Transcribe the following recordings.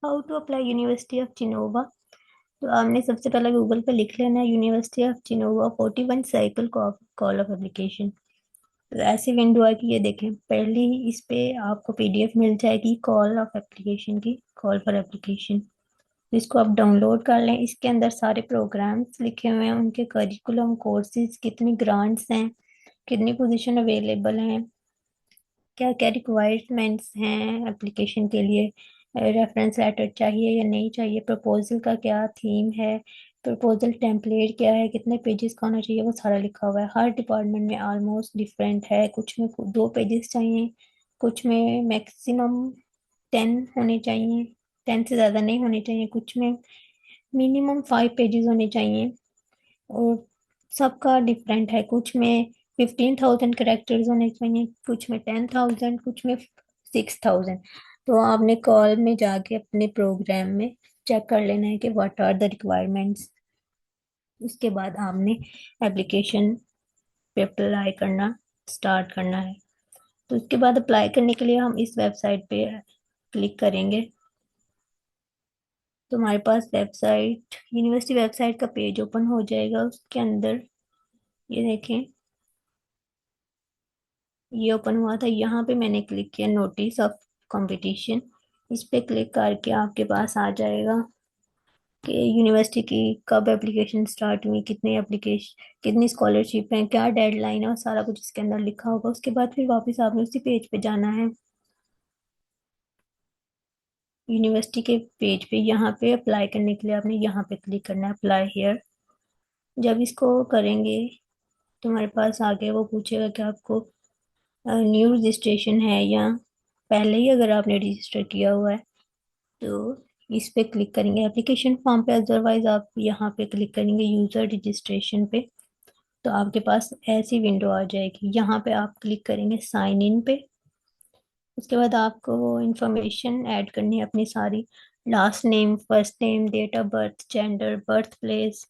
How to apply university of Genova. तो आपने सबसे पहले गूगल पे लिख लेना है university of Genova 41 cycle call of application. तो ऐसी विंडो आएगी, ये देखें पहले ही इस पे आपको पीडीएफ मिल जाएगी कॉल ऑफ एप्लीकेशन की, कॉल फॉर एप्लीकेशन। इसको आप डाउनलोड कर लें। इसके अंदर सारे प्रोग्राम्स लिखे हुए हैं, उनके करिकुलम, कोर्सेज, कितनी ग्रांट्स हैं, कितनी पोजीशन अवेलेबल हैं, क्या क्या रिक्वायरमेंट्स हैं एप्लीकेशन के लिए, रेफरेंस लेटर चाहिए या नहीं चाहिए, प्रपोजल का क्या थीम है, प्रपोजल टेम्पलेट क्या है, कितने पेजेस का होना चाहिए, वो सारा लिखा हुआ है। हर डिपार्टमेंट में ऑलमोस्ट डिफरेंट है, कुछ में 2 पेजेस चाहिए, कुछ में मैक्सिमम 10 होने चाहिए, 10 से ज़्यादा नहीं होने चाहिए, कुछ में मिनिमम 5 पेजेस होने चाहिए। और सबका डिफरेंट है, कुछ में 15,000 कैरेक्टर्स होने चाहिए, कुछ में 10,000, कुछ में 6,000। तो आपने कॉल में जाके अपने प्रोग्राम में चेक कर लेना है कि व्हाट आर द रिक्वायरमेंट्स। उसके बाद आपने एप्लीकेशन पे अप्लाई करना स्टार्ट करना है। तो उसके बाद अप्लाई करने के लिए हम इस वेबसाइट पे क्लिक करेंगे, तो हमारे पास वेबसाइट, यूनिवर्सिटी वेबसाइट का पेज ओपन हो जाएगा। उसके अंदर ये देखें, ये ओपन हुआ था, यहाँ पे मैंने क्लिक किया नोटिस ऑफ कंपटीशन। इस पे क्लिक करके आपके पास आ जाएगा कि यूनिवर्सिटी की कब एप्लीकेशन स्टार्ट हुई, कितने एप्लीकेशन, कितनी स्कॉलरशिप है, क्या डेडलाइन है, और सारा कुछ इसके अंदर लिखा होगा। उसके बाद फिर वापस आपने उसी पेज पे जाना है, यूनिवर्सिटी के पेज पे। यहाँ पे अप्लाई करने के लिए आपने यहाँ पे क्लिक करना है, अप्लाई हियर। जब इसको करेंगे तो हमारे पास आगे वो पूछेगा कि आपको न्यू रजिस्ट्रेशन है या पहले ही अगर आपने रजिस्टर किया हुआ है। तो इस पे क्लिक करेंगे एप्लीकेशन फॉर्म पे, अदरवाइज आप यहाँ पे क्लिक करेंगे यूजर रजिस्ट्रेशन पे। तो आपके पास ऐसी विंडो आ जाएगी, यहाँ पे आप क्लिक करेंगे साइन इन पे। उसके बाद आपको वो इंफॉर्मेशन ऐड करनी है अपनी सारी, last name, first name, date of birth, gender, birth place,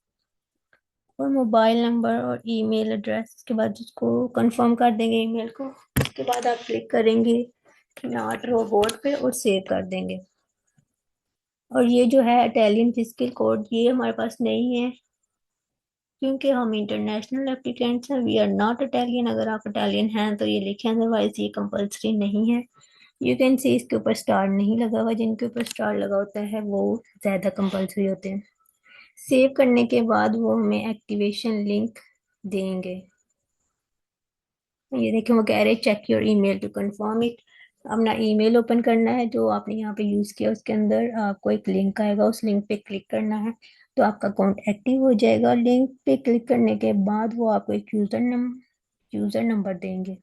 और मोबाइल नंबर और ईमेल एड्रेस। उसके बाद उसको कंफर्म कर देंगे ईमेल को। उसके बाद आप क्लिक करेंगे नॉट रोबोट पे और सेव कर देंगे। और ये जो है इटालियन फिजिकल कोड, ये हमारे पास नहीं है क्योंकि हम इंटरनेशनल एप्लीकेंट्स हैं, वी आर नॉट इटालियन। अगर आप इटालियन हैं तो ये लिखें, अदरवाइज ये कंपलसरी नहीं है। यू कैन सी इसके ऊपर स्टार नहीं लगा हुआ, जिनके ऊपर स्टार लगा होता है वो ज़्यादा कंपलसरी होते हैं। सेव करने के बाद वो हमें एक्टिवेशन लिंक देंगे। ये देखिए वो कह रहे check your email to confirm it. अपना ईमेल ओपन करना है जो आपने यहाँ पे यूज़ किया, उसके अंदर आपको एक लिंक आएगा, उस लिंक पे क्लिक करना है तो आपका अकाउंट एक्टिव हो जाएगा। लिंक पे क्लिक करने के बाद वो आपको एक यूज़र नंबर देंगे,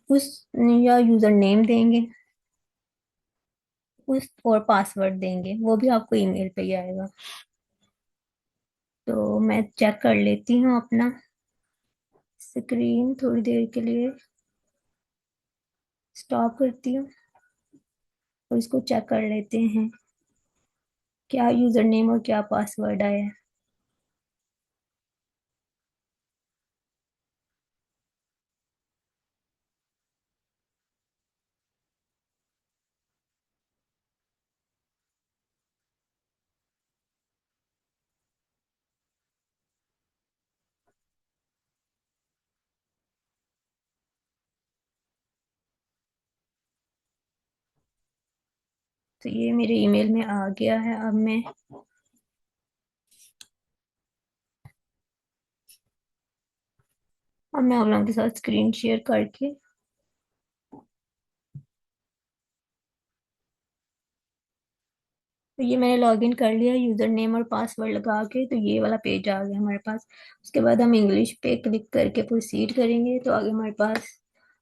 उस या यूज़र नेम देंगे उस, और पासवर्ड देंगे, वो भी आपको ईमेल पे ही आएगा। तो मैं चेक कर लेती हूँ अपना स्क्रीन, थोड़ी देर के लिए स्टॉप करती हूँ और इसको चेक कर लेते हैं क्या यूजर नेम और क्या पासवर्ड आया है। तो ये मेरे ईमेल में आ गया है। अब मैं आप लोगों के साथ स्क्रीन शेयर करके, तो ये मैंने लॉगिन कर लिया यूजर नेम और पासवर्ड लगा के। तो ये वाला पेज आ गया हमारे पास। उसके बाद हम इंग्लिश पे क्लिक करके प्रोसीड करेंगे तो आगे हमारे पास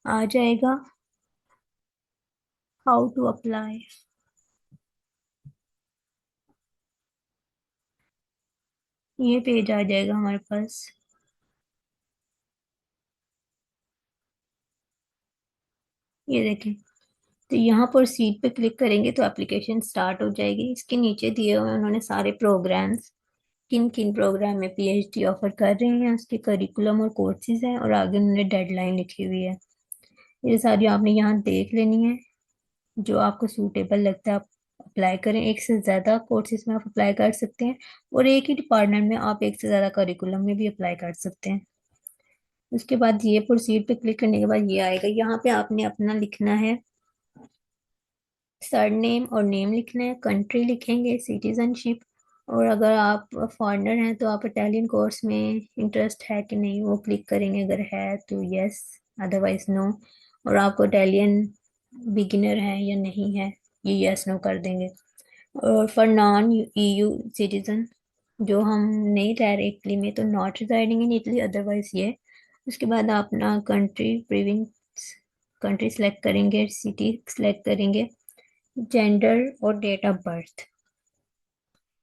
आ जाएगा हाउ टू अप्लाई। ये पेज आ जाएगा हमारे पास। ये देखें, तो यहाँ पर सीट पे क्लिक करेंगे तो एप्लीकेशन स्टार्ट हो जाएगी। इसके नीचे दिए हुए हैं उन्होंने सारे प्रोग्राम्स, किन किन प्रोग्राम में पीएचडी ऑफर कर रहे हैं, उसके करिकुलम और कोर्सेज हैं, और आगे उन्होंने डेडलाइन लिखी हुई है। ये सारी आपने यहाँ देख लेनी है, जो आपको सूटेबल लगता है आप अप्लाई करें। एक से ज़्यादा कोर्सेज में आप अप्लाई कर सकते हैं, और एक ही डिपार्टमेंट में आप एक से ज़्यादा करिकुलम में भी अप्लाई कर सकते हैं। उसके बाद ये प्रोसीड पे क्लिक करने के बाद ये आएगा, यहाँ पे आपने अपना लिखना है सरनेम और नेम लिखना है, कंट्री लिखेंगे सिटीजनशिप, और अगर आप फॉरेनर हैं तो आप इटालियन कोर्स में इंटरेस्ट है कि नहीं वो क्लिक करेंगे, अगर है तो यस, अदरवाइज नो। और आपको इटालियन बिगिनर है या नहीं है, ये यस नो कर देंगे। और फॉर नॉन ईयू सिटीजन, जो हम नहीं रह रहे इटली में, तो not residing in Italy, otherwise ये। उसके बाद आप अपना कंट्री प्रीविंस कंट्री सेलेक्ट करेंगे, सिटी सेलेक्ट करेंगे, जेंडर और डेट ऑफ बर्थ।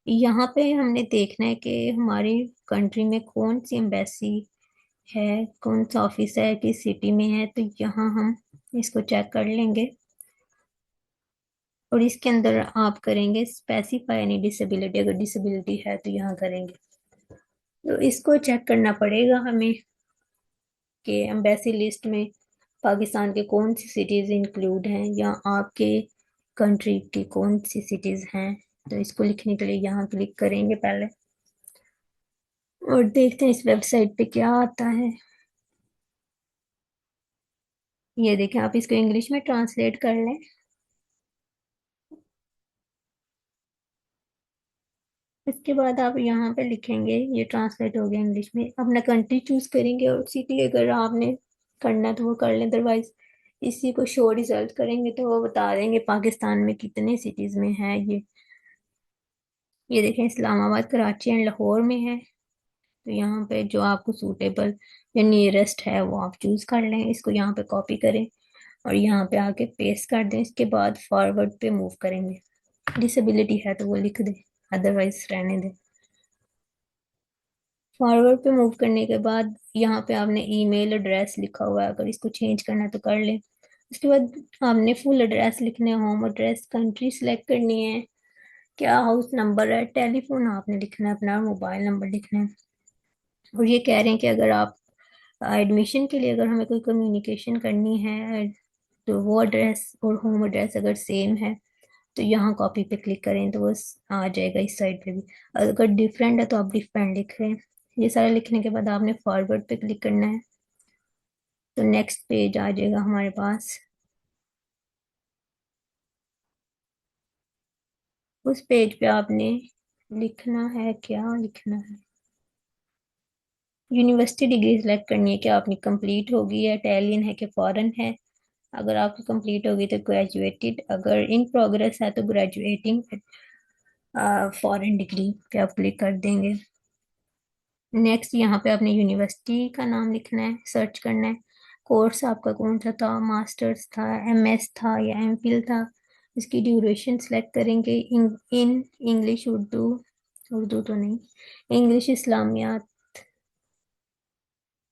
यहाँ पे हमने देखना है कि हमारी कंट्री में कौन सी एम्बेसी है, कौन सा ऑफिस है, किस सिटी में है, तो यहाँ हम इसको चेक कर लेंगे। और इसके अंदर आप करेंगे स्पेसिफाई एनी डिसेबिलिटी, अगर डिसेबिलिटी है तो यहाँ करेंगे। तो इसको चेक करना पड़ेगा हमें कि एम्बेसी लिस्ट में पाकिस्तान के कौन सी सिटीज इंक्लूड हैं, या आपके कंट्री की कौन सी सिटीज हैं। तो इसको लिखने के लिए यहाँ क्लिक करेंगे पहले, और देखते हैं इस वेबसाइट पे क्या आता है। ये देखें, आप इसको इंग्लिश में ट्रांसलेट कर लें। इसके बाद आप यहाँ पे लिखेंगे, ये ट्रांसलेट हो गया इंग्लिश में, अपना कंट्री चूज करेंगे, और सिटी अगर आपने करना तो वो कर लें, अदरवाइज इसी को शो रिजल्ट करेंगे तो वो बता देंगे पाकिस्तान में कितने सिटीज में है ये देखें, इस्लामाबाद, कराची एंड लाहौर में है। तो यहाँ पे जो आपको सूटेबल या नियरेस्ट है वो आप चूज कर लें। इसको यहाँ पे कॉपी करें और यहाँ पे आके पेस्ट कर दें। इसके बाद फॉरवर्ड पे मूव करेंगे, डिसेबिलिटी है तो वो लिख दें, अदरवाइज रहने दें। फॉरवर्ड पे मूव करने के बाद यहाँ पे आपने ईमेल एड्रेस लिखा हुआ है, अगर इसको चेंज करना है तो कर लें। उसके बाद आपने फुल एड्रेस लिखना है, होम एड्रेस, कंट्री सेलेक्ट करनी है, क्या हाउस नंबर है, टेलीफोन आपने लिखना है, अपना मोबाइल नंबर लिखना है। और ये कह रहे हैं कि अगर आप एडमिशन के लिए अगर हमें कोई कम्युनिकेशन करनी है तो वो एड्रेस और होम एड्रेस अगर सेम है तो यहाँ कॉपी पे क्लिक करें तो वो आ जाएगा इस साइड पे भी। अगर डिफरेंट है तो आप डिफरेंट लिख रहे हैं। ये सारा लिखने के बाद आपने फॉरवर्ड पे क्लिक करना है, तो नेक्स्ट पेज आ जाएगा हमारे पास। उस पेज पे आपने लिखना है, क्या लिखना है, यूनिवर्सिटी डिग्री सेलेक्ट करनी है कि आपकी कंप्लीट होगी या इटालियन है कि फॉरेन है। अगर आपकी कंप्लीट होगी तो ग्रेजुएटेड, अगर इन प्रोग्रेस है तो ग्रेजुएटिंग फॉरेन डिग्री पे आप क्लिक कर देंगे। नेक्स्ट यहाँ पे आपने यूनिवर्सिटी का नाम लिखना है, सर्च करना है, कोर्स आपका कौन सा था, मास्टर्स था, एमएस था या एमफिल था। इसकी ड्यूरेशन सेलेक्ट करेंगे, इन इंग्लिश, उर्दू, उर्दू तो नहीं, इंग्लिश, इस्लामियात,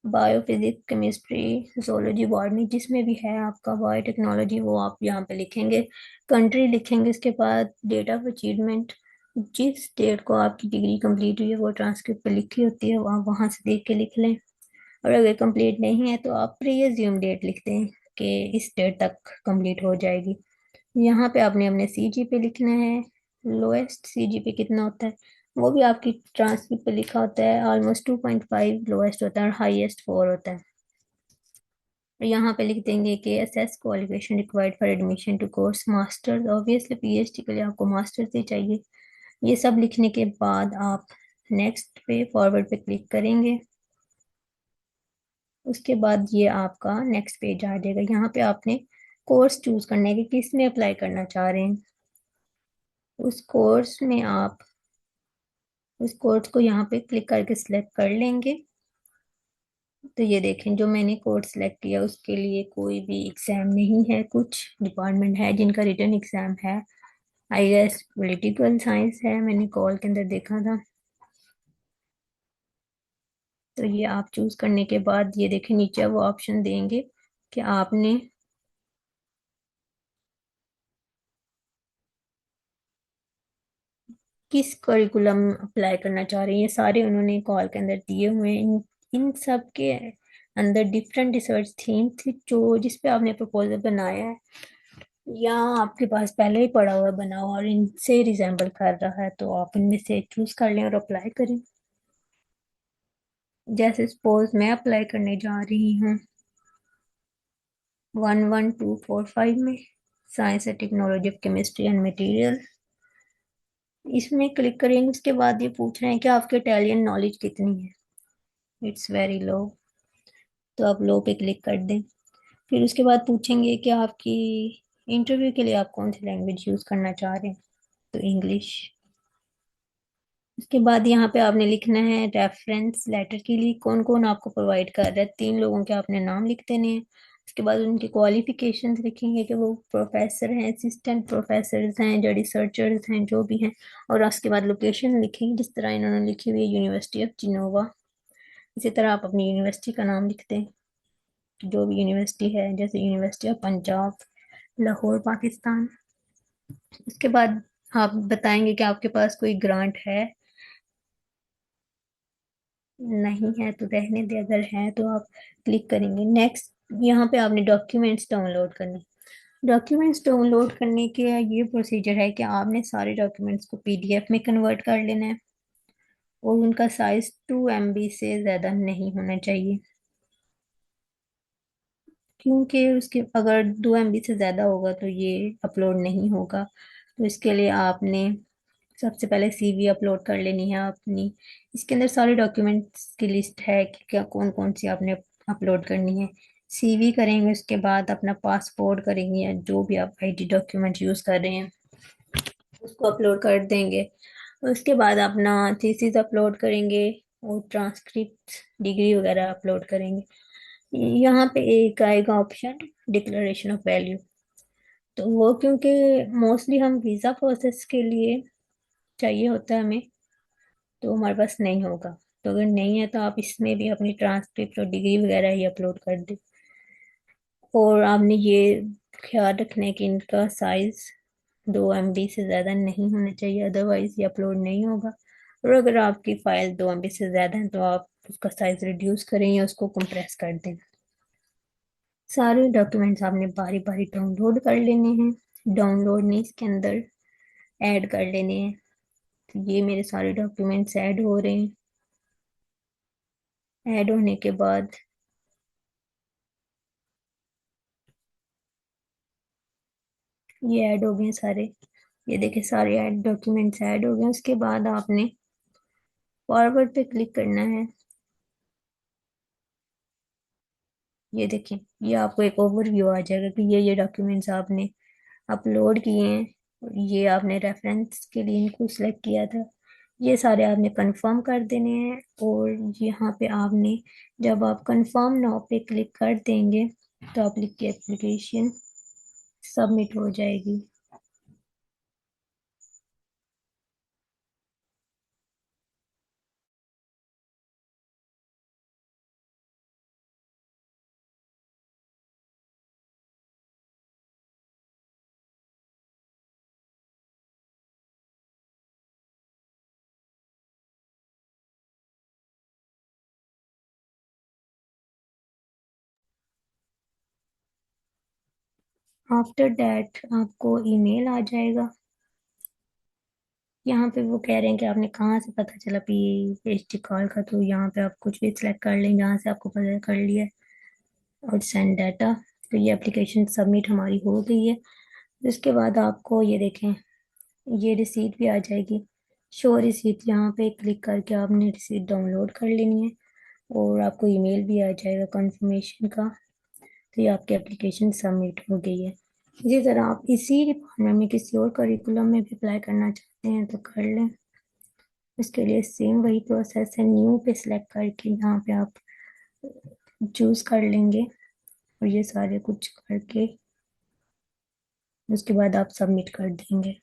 बायोफिजिक्स, केमिस्ट्री, जोलॉजी, बॉटनी, जिसमें भी है आपका, बायोटेक्नोलॉजी, वो आप यहाँ पे लिखेंगे। कंट्री लिखेंगे, इसके बाद डेट ऑफ अचीवमेंट, जिस डेट को आपकी डिग्री कंप्लीट हुई है वो ट्रांसक्रिप्ट पे लिखी होती है, वहाँ वहाँ से देख के लिख लें। और अगर कंप्लीट नहीं है तो आप प्री अज्यूम डेट लिख दें कि इस डेट तक कंप्लीट हो जाएगी। यहाँ पे आपने अपने सीजीपी लिखना है, लोएस्ट सीजीपी कितना होता है वो भी आपकी ट्रांसक्रिप्ट पे लिखा होता है, ऑलमोस्ट 2.5 लोएस्ट होता है और हाईएस्ट 4 होता है। और यहाँ पे लिख देंगे कि assess qualification required for admission to course masters, obviously PhD के लिए आपको मास्टर्स ही चाहिए। ये सब लिखने के बाद आप नेक्स्ट पे फॉरवर्ड पे क्लिक करेंगे। उसके बाद ये आपका नेक्स्ट पेज आ जाएगा, यहाँ पे आपने कोर्स चूज करना है कि किस में अप्लाई करना चाह रहे हैं। उस कोर्स में आप उस कोर्स को यहाँ पे क्लिक करके सिलेक्ट कर लेंगे। तो ये देखें, जो मैंने कोर्स सिलेक्ट किया उसके लिए कोई भी एग्जाम नहीं है, कुछ डिपार्टमेंट है जिनका रिटर्न एग्जाम है। आई गेस पॉलिटिकल साइंस है, मैंने कॉल के अंदर देखा था। तो ये आप चूज करने के बाद ये देखें नीचे वो ऑप्शन देंगे कि आपने किस करिकुलम अप्लाई करना चाह रहे हैं। ये सारे उन्होंने कॉल के अंदर दिए हुए हैं। इन सब के अंदर डिफरेंट रिसर्च थीम थी जो जिस पे आपने प्रपोजल बनाया है, या आपके पास पहले ही पड़ा हुआ बना हुआ और इनसे रिजेंबल कर रहा है, तो आप इनमें से चूज कर लें और अप्लाई करें। जैसे सपोज मैं अप्लाई करने जा रही हूँ 11245 में, science and technology of chemistry and material. इसमें क्लिक करेंगे, उसके बाद ये पूछ रहे हैं कि आपकी इटालियन नॉलेज कितनी है। इट्स वेरी लो, तो आप लो पे क्लिक कर दें। फिर उसके बाद पूछेंगे कि आपकी इंटरव्यू के लिए आप कौन सी लैंग्वेज यूज करना चाह रहे हैं, तो इंग्लिश। उसके बाद यहाँ पे आपने लिखना है रेफरेंस लेटर के लिए कौन कौन आपको प्रोवाइड कर रहा है, 3 लोगों के आपने नाम लिख देने हैं। उसके बाद उनकी क्वालिफिकेशंस लिखेंगे कि वो प्रोफेसर हैं, असिस्टेंट प्रोफेसर हैं, जो रिसर्चर्स हैं, जो भी हैं। और उसके बाद लोकेशन लिखेंगे जिस तरह इन्होंने लिखी हुई है, यूनिवर्सिटी ऑफ जिनोवा। इसी तरह आप अपनी यूनिवर्सिटी का नाम लिख दें, जो भी यूनिवर्सिटी है, जैसे यूनिवर्सिटी ऑफ पंजाब, लाहौर, पाकिस्तान। उसके बाद आप बताएंगे कि आपके पास कोई ग्रांट है। नहीं है तो रहने दे, अगर है तो आप क्लिक करेंगे नेक्स्ट। यहाँ पे आपने डॉक्यूमेंट्स डाउनलोड करने। डॉक्यूमेंट्स डाउनलोड करने के ये प्रोसीजर है कि आपने सारे डॉक्यूमेंट्स को पीडीएफ में कन्वर्ट कर लेना है, और उनका साइज 2 MB से ज़्यादा नहीं होना चाहिए। क्योंकि उसके अगर 2 MB से ज़्यादा होगा तो ये अपलोड नहीं होगा। तो इसके लिए आपने सबसे पहले सीवी अपलोड कर लेनी है अपनी। इसके अंदर सारे डॉक्यूमेंट्स की लिस्ट है कि क्या कौन कौन सी आपने अपलोड करनी है। सीवी करेंगे, उसके बाद अपना पासपोर्ट करेंगे, या जो भी आप आईडी डॉक्यूमेंट यूज़ कर रहे हैं उसको अपलोड कर देंगे। उसके बाद अपना थीसिस अपलोड करेंगे, और ट्रांसक्रिप्ट, डिग्री वगैरह अपलोड करेंगे। यहाँ पे एक आएगा ऑप्शन डिक्लेरेशन ऑफ वैल्यू, तो वो क्योंकि मोस्टली हम वीज़ा प्रोसेस के लिए चाहिए होता है हमें, तो हमारे पास नहीं होगा। तो अगर नहीं है तो आप इसमें भी अपनी ट्रांसक्रिप्ट और डिग्री वगैरह ही अपलोड कर दें। और आपने ये ख्याल रखना है कि इनका साइज 2 MB से ज़्यादा नहीं होना चाहिए, अदरवाइज ये अपलोड नहीं होगा। और अगर आपकी फाइल 2 MB से ज़्यादा है तो आप उसका साइज रिड्यूस करें या उसको कंप्रेस कर दें। सारे डॉक्यूमेंट्स आपने बारी बारी डाउनलोड कर लेने हैं, डाउनलोड नहीं इसके अंदर ऐड कर लेने हैं। तो ये मेरे सारे डॉक्यूमेंट्स ऐड हो रहे हैं। ऐड होने के बाद ये ऐड हो गए सारे। ये देखिए सारे ऐड डॉक्यूमेंट्स ऐड हो गए। उसके बाद आपने फॉरवर्ड पे क्लिक करना है। ये देखिए, ये आपको एक ओवरव्यू आ जाएगा कि ये डॉक्यूमेंट्स आपने अपलोड किए हैं। ये आपने रेफरेंस के लिए इनको सिलेक्ट किया था। ये सारे आपने कंफर्म कर देने हैं। और यहाँ पे आपने, जब आप कंफर्म नाउ पे क्लिक कर देंगे तो आपकी एप्लीकेशन सबमिट हो जाएगी। आफ्टर दैट आपको ईमेल आ जाएगा। यहाँ पे वो कह रहे हैं कि आपने कहाँ से पता चला PhD कॉल का, तो यहाँ पे आप कुछ भी सिलेक्ट कर लें जहाँ से आपको पता कर लिया है, और सेंड डाटा। तो ये एप्लीकेशन सबमिट हमारी हो गई है। उसके बाद आपको ये देखें, ये रिसीट भी आ जाएगी। शो रिसीट, यहाँ पे क्लिक करके आपने रिसीट डाउनलोड कर लेनी है, और आपको ईमेल भी आ जाएगा कंफर्मेशन का। तो ये आपकी एप्लीकेशन सबमिट हो गई है। इसी तरह आप इसी डिपार्टमेंट में किसी और करिकुलम में भी अप्लाई करना चाहते हैं तो कर लें। इसके लिए सेम वही प्रोसेस है, न्यू पे सिलेक्ट करके यहाँ पे आप चूज कर लेंगे, और ये सारे कुछ करके उसके बाद आप सबमिट कर देंगे।